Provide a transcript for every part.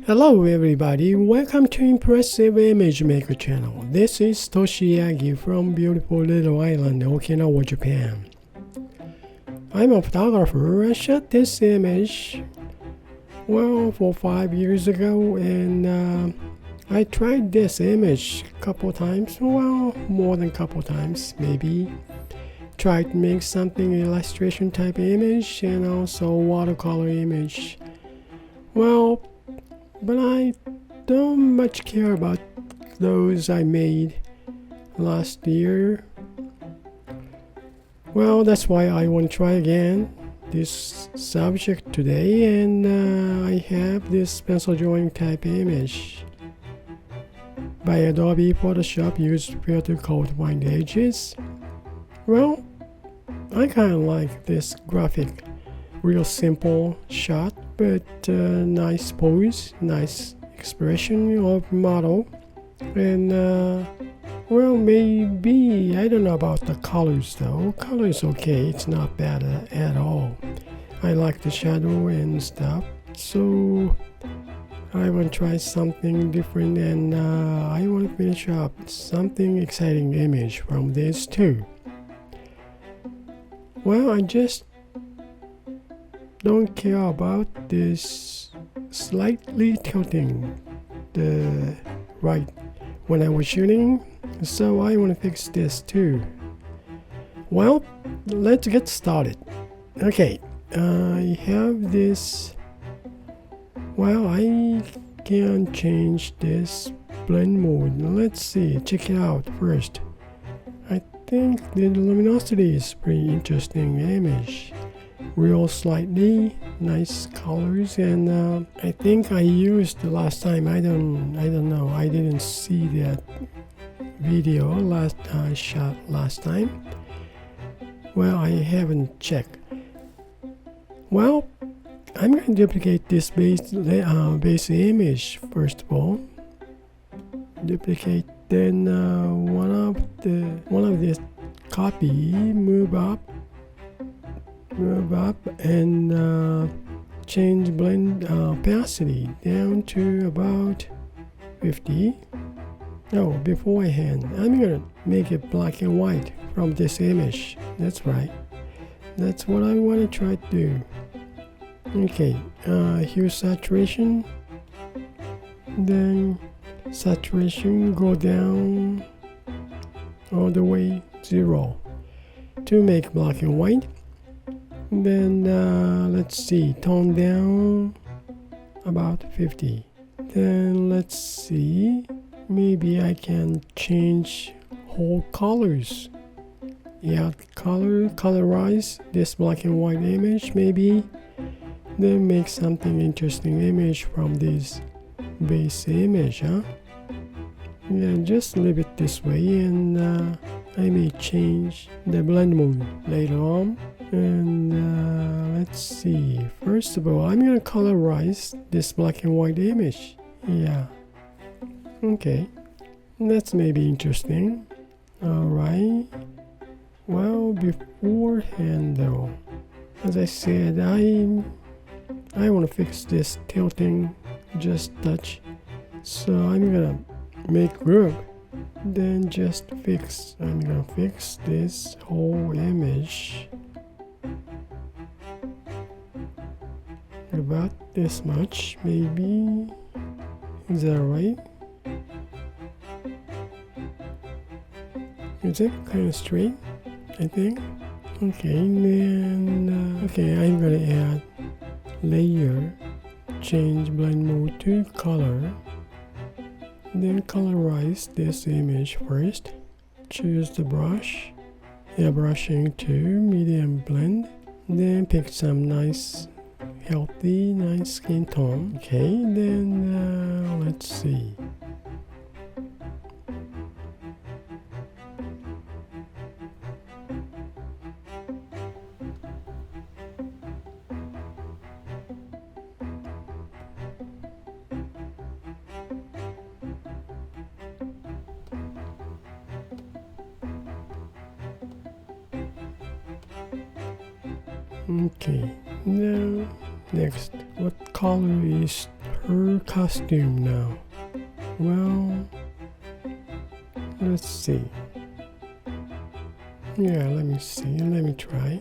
Hello everybody, welcome to Impressive Image Maker channel. This is Toshi Yagi from beautiful little island Okinawa, Japan. I'm a photographer. I shot this image, for 5 years ago, and I tried this image a couple times, more than a couple times maybe. Tried to make something illustration type image and also watercolor image. But I don't much care about those I made last year. That's why I want to try again this subject today, and I have this pencil drawing type image by Adobe Photoshop used filter called Wind Edges. I kind of like this graphic, real simple shot, but nice pose, nice expression of model, and maybe I don't know about the colors though. Color is okay, it's not bad at all. I like the shadow and stuff, so I want to try something different, and I want to finish up something exciting image from this too. I just don't care about this slightly tilting the right when I was shooting, so I want to fix this too. Let's get started. Okay, I have this. I can change this blend mode. Let's see, check it out first. I think the luminosity is pretty interesting image. Real slightly nice colors, and I think I used the last time. I don't know. I didn't see that video shot last time. I haven't checked. I'm going to duplicate this base image first of all. Duplicate, then one of this copy, move up and change blend opacity down to about 50. Beforehand I'm gonna make it black and white from this image. That's right, that's what I want to try to do. Okay, here's saturation, then saturation go down all the way 0 to make black and white. Then let's see, tone down about 50. Then let's see, maybe I can change whole colors. Colorize this black and white image maybe. Then make something interesting image from this base image, just leave it this way, and I may change the blend mode later on. And let's see, first of all I'm gonna colorize this black and white image. Okay, that's maybe interesting. Alright, beforehand though, as I said, I want to fix this tilting just touch, so I'm gonna make group, then I'm gonna fix this whole image about this much maybe. Is that right? Is it kind of straight? I think. Okay, then I'm gonna add layer, change blend mode to color, then colorize this image first. Choose the brush, brushing to medium blend, then pick some nice healthy nice skin tone. Okay, then let's see. Okay, now next, what color is her costume now. Well, let's see. Yeah, let me see. Let me try.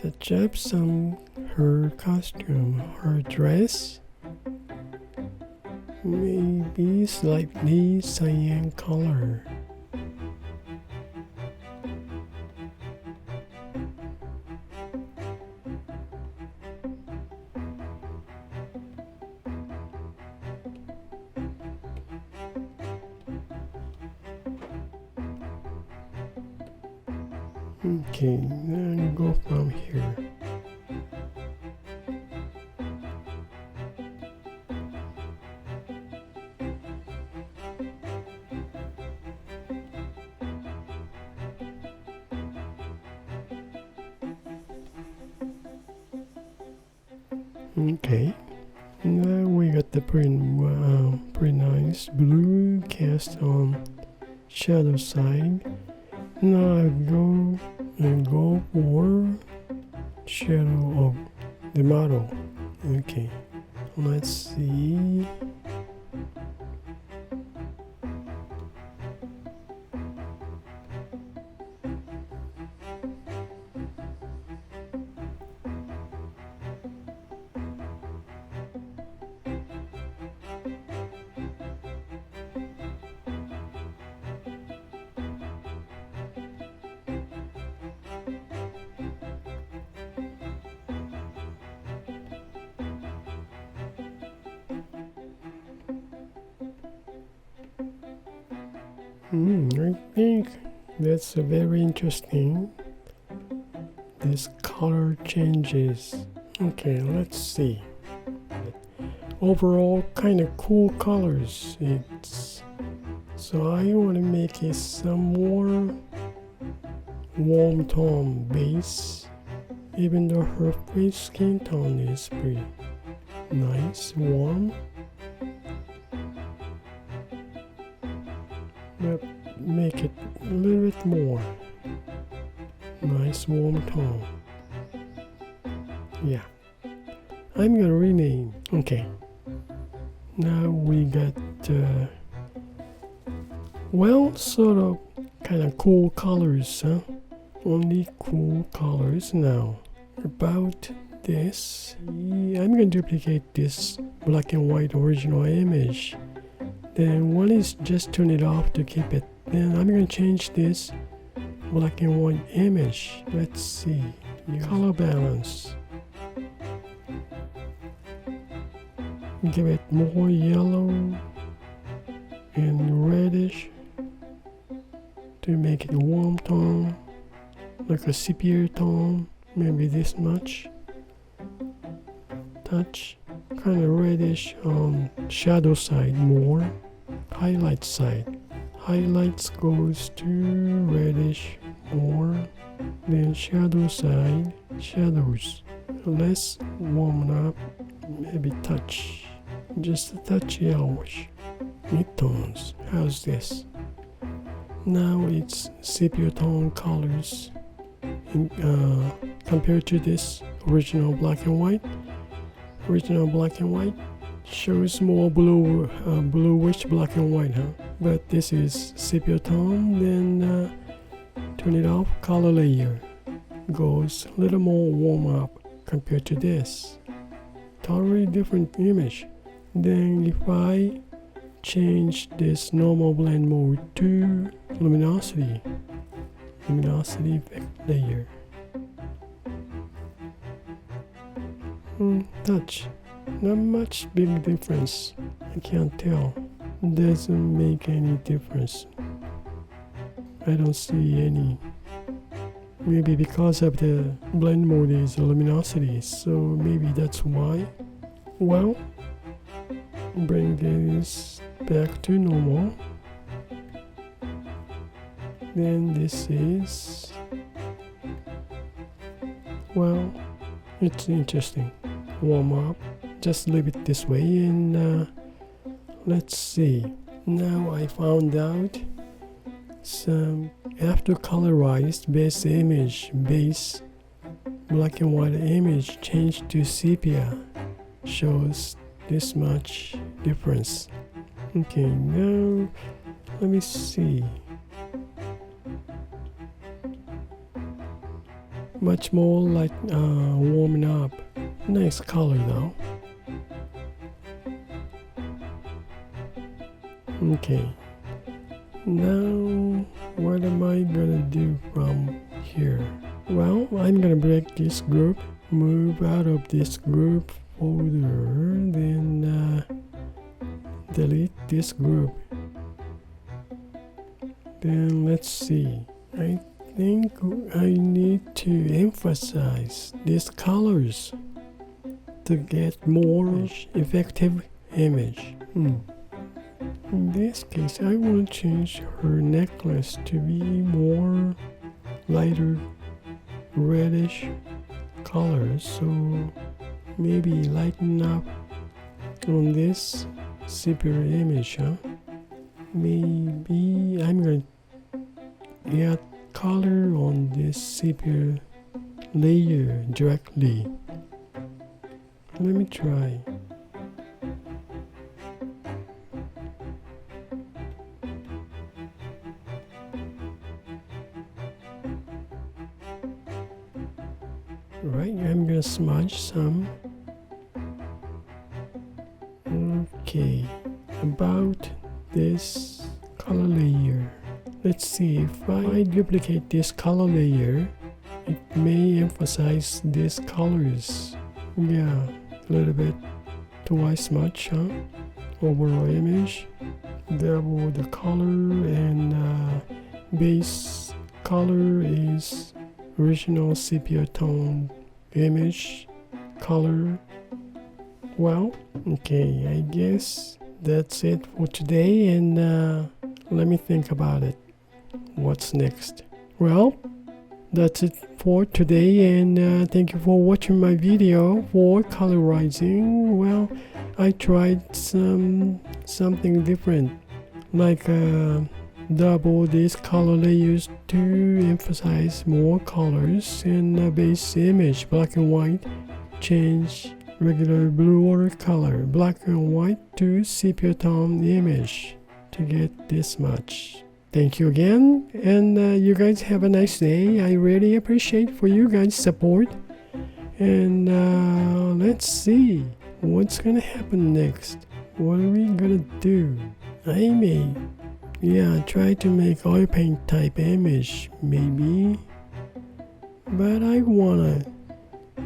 The chaps on her costume, her dress, maybe slightly cyan color. Okay, then go from here. Okay, now we got the pretty nice blue cast on shadow side. Now I go for shadow of the model. Okay, let's see. I think that's very interesting. This color changes. Okay, let's see. Overall, kind of cool colors. So I want to make it some more warm tone base, even though her face skin tone is pretty nice, warm. But make it a little bit more nice warm tone. Yeah, I'm gonna rename. Okay, now we got well, sort of kind of cool colors, huh? Only cool colors now. About this, I'm gonna duplicate this black and white original image. Then one is just turn it off to keep it. Then I'm going to change this black and white image. Let's see. Color balance. Give it more yellow and reddish to make it a warm tone, like a sepia tone, maybe this much. Touch. Kind of reddish on shadow side more. Highlight side. Highlights goes to reddish more. Then shadow side, shadows. Less warm up, maybe touch. Just a touch yellowish. Midtones. How's this? Now it's sepia tone colors compared to this original black and white. Original black and white shows more bluish black and white, huh? But this is sepia tone. Then turn it off. Color layer goes a little more warm up compared to this. Totally different image. Then if I change this normal blend mode to luminosity effect layer. Touch. Not much big difference. I can't tell. Doesn't make any difference. I don't see any. Maybe because of the blend mode is luminosity, so maybe that's why. Well, bring this back to normal. Then this is, well, it's interesting. Warm up. Just leave it this way, and let's see. Now I found out some after colorized base black and white image changed to sepia shows this much difference. Okay, now let me see. Much more like warming up. Nice color though. Okay, now what am I gonna do from here? Well, I'm gonna break this group, move out of this group folder, then delete this group. Then let's see. I think I need to emphasize these colors to get more effective image. In this case, I will change her necklace to be more lighter reddish colors, so maybe lighten up on this sepia image, huh? Maybe I'm going to add color on this sepia layer directly. Let me try. Right, I'm gonna smudge some. Okay, about this color layer. Let's see, if I duplicate this color layer, it may emphasize these colors. Yeah, a little bit twice much, huh? Overall image. Double the color, and base color is original sepia tone image color. Well, okay, I guess that's it for today, and let me think about it. What's next? Well, that's it for today, and thank you for watching my video for colorizing. Well, I tried something different, like double these color layers to emphasize more colors, and base image black and white, change regular blue watercolor black and white to sepia tone image to get this much. Thank you again, and you guys have a nice day. I really appreciate for you guys support, and let's see what's gonna happen next. What are we gonna do? I may try to make oil paint type image maybe, but I wanna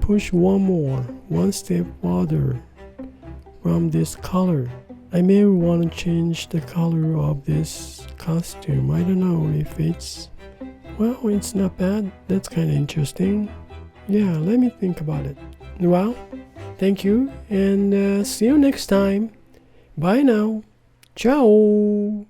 push one step farther from this color. I may want to change the color of this costume. I don't know if it's not bad. That's kind of interesting. Yeah, let me think about it. Well, thank you, and see you next time. Bye now. Ciao.